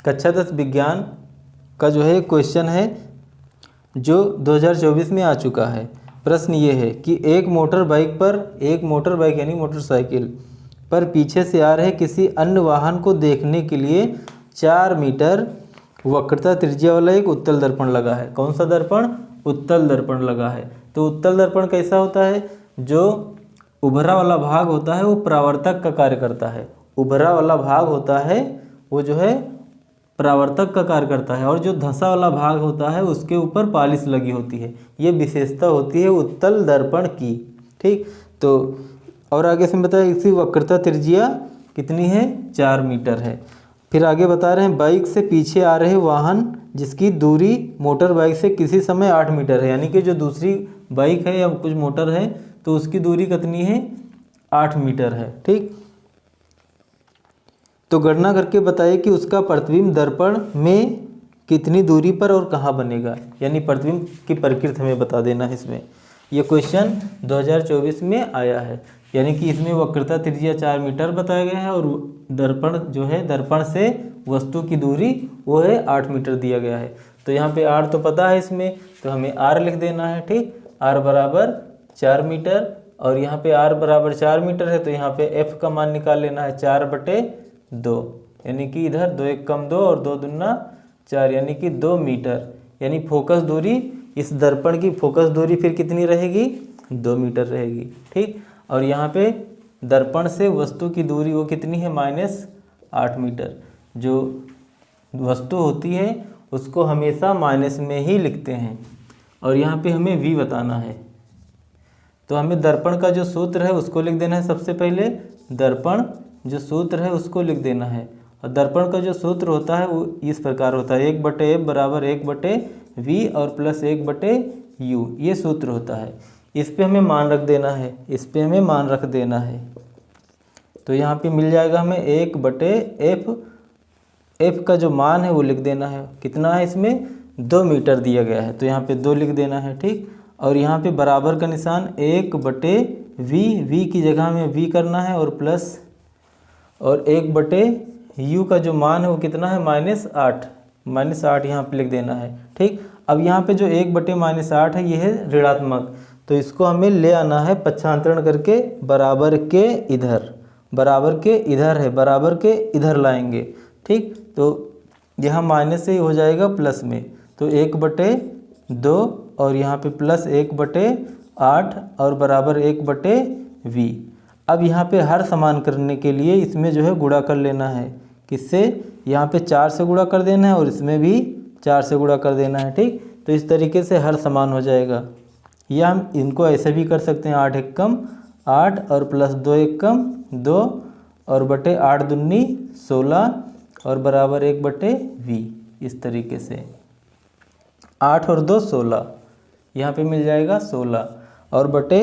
कक्षा 10 विज्ञान का जो है क्वेश्चन है जो 2024 में आ चुका है। प्रश्न ये है कि एक मोटर बाइक यानी मोटरसाइकिल पर पीछे से आ रहे किसी अन्य वाहन को देखने के लिए 4 मीटर वक्रता त्रिज्या वाला एक उत्तल दर्पण लगा है। कौन सा दर्पण? उत्तल दर्पण लगा है। तो उत्तल दर्पण कैसा होता है? जो उभरा वाला भाग होता है वो परावर्तक का कार्य करता है। उभरा वाला भाग होता है वो जो है परावर्तक का कार्य करता है, और जो धंसा वाला भाग होता है उसके ऊपर पॉलिश लगी होती है। ये विशेषता होती है उत्तल दर्पण की। ठीक, तो और आगे से बताया इसकी वक्रता त्रिज्या कितनी है? 4 मीटर है। फिर आगे बता रहे हैं बाइक से पीछे आ रहे वाहन जिसकी दूरी मोटर बाइक से किसी समय 8 मीटर है, यानी कि जो दूसरी बाइक है या कुछ मोटर है तो उसकी दूरी कितनी है? 8 मीटर है। ठीक, तो गणना करके बताइए कि उसका प्रतिबिंब दर्पण में कितनी दूरी पर और कहाँ बनेगा, यानी प्रतिबिंब की प्रकृति हमें बता देना है इसमें। ये क्वेश्चन 2024 में आया है, यानी कि इसमें वक्रता त्रिज्या 4 मीटर बताया गया है और दर्पण जो है दर्पण से वस्तु की दूरी वो है 8 मीटर दिया गया है। तो यहाँ पे r तो पता है इसमें, तो हमें r लिख देना है। ठीक, r बराबर 4 मीटर, और यहाँ पे r बराबर 4 मीटर है तो यहाँ पे f का मान निकाल लेना है 4/2, यानी कि इधर 2 1 कम 2 और 2 दूना 4, यानी कि 2 मीटर। यानी फोकस दूरी, इस दर्पण की फोकस दूरी फिर कितनी रहेगी? 2 मीटर रहेगी। ठीक, और यहाँ पे दर्पण से वस्तु की दूरी वो कितनी है? -8 मीटर। जो वस्तु होती है उसको हमेशा माइनस में ही लिखते हैं, और यहाँ पे हमें v बताना है। तो हमें दर्पण का जो सूत्र है उसको लिख देना है। सबसे पहले दर्पण जो सूत्र है उसको लिख देना है, और दर्पण का जो सूत्र होता है वो इस प्रकार होता है 1/f बराबर 1/v और प्लस 1/u, ये सूत्र होता है। इस पे हमें मान रख देना है, इस पे हमें मान रख देना है। तो यहाँ पे मिल जाएगा हमें 1/f, f का जो मान है वो लिख देना है। कितना है इसमें? 2 मीटर दिया गया है तो यहाँ पे 2 लिख देना है। ठीक, और यहाँ पे बराबर का निशान 1/v, v की जगह में v करना है, और प्लस और 1/u का जो मान है वो कितना है? -8 यहाँ पे लिख देना है। ठीक, अब यहाँ पे जो 1/-8 है ये है ऋणात्मक, तो इसको हमें ले आना है पक्षांतरण करके बराबर के इधर है, बराबर के इधर लाएंगे। ठीक, तो यहाँ माइनस से ही हो जाएगा प्लस में, तो 1/2 और यहाँ पे प्लस 1/8 और बराबर 1/v। अब यहाँ पे हर समान करने के लिए इसमें जो है गुणा कर लेना है। किससे? यहाँ पे 4 से गुणा कर देना है और इसमें भी 4 से गुणा कर देना है। ठीक, तो इस तरीके से हर समान हो जाएगा। या हम इनको ऐसे भी कर सकते हैं 8 1 कम 8 और प्लस 2 1 कम 2 और बटे 8 दूनी 16 और बराबर 1/v। इस तरीके से 8 और 2 16, यहाँ पे मिल जाएगा 16 और बटे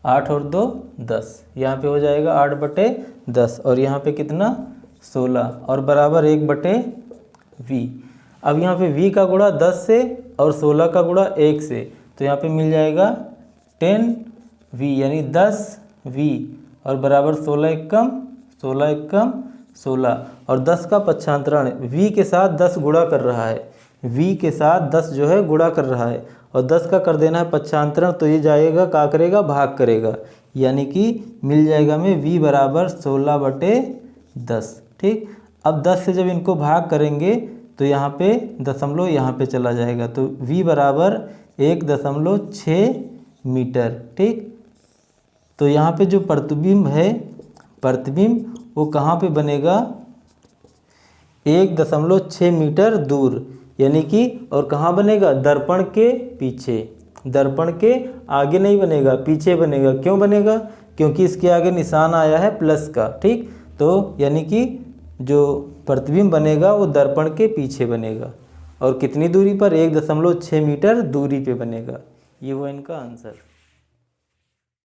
8 और 2 10, यहाँ पे हो जाएगा 8/10 और यहाँ पे कितना? 16 और बराबर 1/v। अब यहाँ पे v का गुणा 10 से और 16 का गुणा 1 से, तो यहाँ पे मिल जाएगा 10v, यानी 10v और बराबर 16 1 कम 16 और 10 का पक्षांतरण v के साथ 10 गुणा कर रहा है, v के साथ 10 जो है गुणा कर रहा है और 10 का कर देना है पक्षांतरण, तो ये जाएगा क्या करेगा? भाग करेगा, यानी कि मिल जाएगा हमें v बराबर 16/10। ठीक, अब 10 से जब इनको भाग करेंगे तो यहाँ पे दशमलव यहाँ पे चला जाएगा, तो v बराबर 1.6 मीटर। ठीक, तो यहाँ पे जो प्रतिबिंब है, प्रतिबिंब वो कहाँ पे बनेगा? 1.6 मीटर दूर, यानी कि और कहाँ बनेगा? दर्पण के पीछे, दर्पण के आगे नहीं बनेगा, पीछे बनेगा। क्यों बनेगा? क्योंकि इसके आगे निशान आया है प्लस का। ठीक, तो यानी कि जो प्रतिबिंब बनेगा वो दर्पण के पीछे बनेगा, और कितनी दूरी पर? 1.6 मीटर दूरी पे बनेगा। ये हुआ इनका आंसर।